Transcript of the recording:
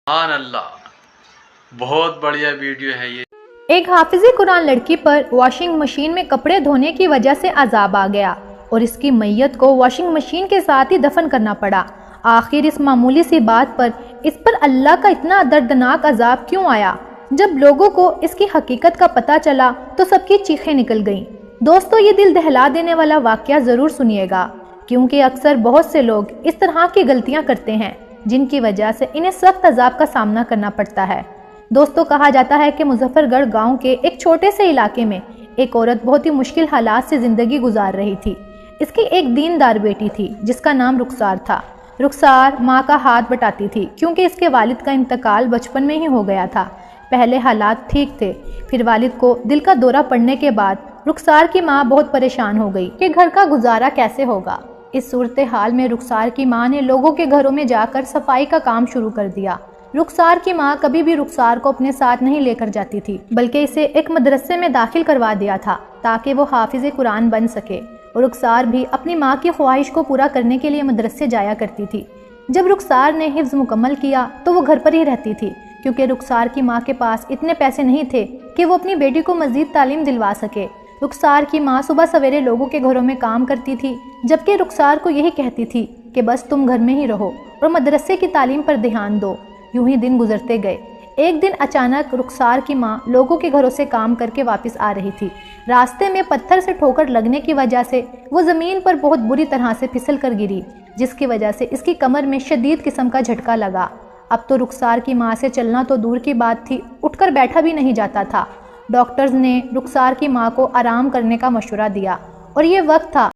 سبحان اللہ، بہت بڑھیا ویڈیو ہے یہ۔ ایک حافظ قرآن لڑکی پر واشنگ مشین میں کپڑے دھونے کی وجہ سے عذاب آ گیا اور اس کی میت کو واشنگ مشین کے ساتھ ہی دفن کرنا پڑا۔ آخر اس معمولی سی بات پر اس پر اللہ کا اتنا دردناک عذاب کیوں آیا؟ جب لوگوں کو اس کی حقیقت کا پتہ چلا تو سب کی چیخیں نکل گئیں۔ دوستو، یہ دل دہلا دینے والا واقعہ ضرور سنیے گا، کیونکہ اکثر بہت سے لوگ اس طرح کی غلطیاں کرتے ہیں جن کی وجہ سے انہیں سخت عذاب کا سامنا کرنا پڑتا ہے۔ دوستو، کہا جاتا ہے کہ مظفر گڑھ گاؤں کے ایک چھوٹے سے علاقے میں ایک عورت بہت ہی مشکل حالات سے زندگی گزار رہی تھی۔ اس کی ایک دیندار بیٹی تھی جس کا نام رخسار تھا۔ رخسار ماں کا ہاتھ بٹاتی تھی کیونکہ اس کے والد کا انتقال بچپن میں ہی ہو گیا تھا۔ پہلے حالات ٹھیک تھے، پھر والد کو دل کا دورہ پڑنے کے بعد رخسار کی ماں بہت پریشان ہو گئی کہ گھر کا گزارا کیسے ہوگا۔ اس صورتحال میں رخسار کی ماں نے لوگوں کے گھروں میں جا کر صفائی کا کام شروع کر دیا۔ رخسار کی ماں کبھی بھی رخسار کو اپنے ساتھ نہیں لے کر جاتی تھی، بلکہ اسے ایک مدرسے میں داخل کروا دیا تھا تاکہ وہ حافظ قرآن بن سکے۔ اور رخسار بھی اپنی ماں کی خواہش کو پورا کرنے کے لیے مدرسے جایا کرتی تھی۔ جب رخسار نے حفظ مکمل کیا تو وہ گھر پر ہی رہتی تھی، کیونکہ رخسار کی ماں کے پاس اتنے پیسے نہیں تھے کہ وہ اپنی بیٹی کو مزید تعلیم دلوا سکے۔ رخسار کی ماں صبح سویرے لوگوں کے گھروں میں کام کرتی تھی، جبکہ رخسار کو یہی کہتی تھی کہ بس تم گھر میں ہی رہو اور مدرسے کی تعلیم پر دھیان دو۔ یوں ہی دن گزرتے گئے۔ ایک دن اچانک رخسار کی ماں لوگوں کے گھروں سے کام کر کے واپس آ رہی تھی۔ راستے میں پتھر سے ٹھوکر لگنے کی وجہ سے وہ زمین پر بہت بری طرح سے پھسل کر گری، جس کی وجہ سے اس کی کمر میں شدید قسم کا جھٹکا لگا۔ اب تو رخسار کی ماں سے چلنا تو دور کی بات تھی، اٹھ کر بیٹھا بھی نہیں جاتا تھا۔ ڈاکٹرز نے رخسار کی ماں کو آرام کرنے کا مشورہ دیا اور یہ وقت تھا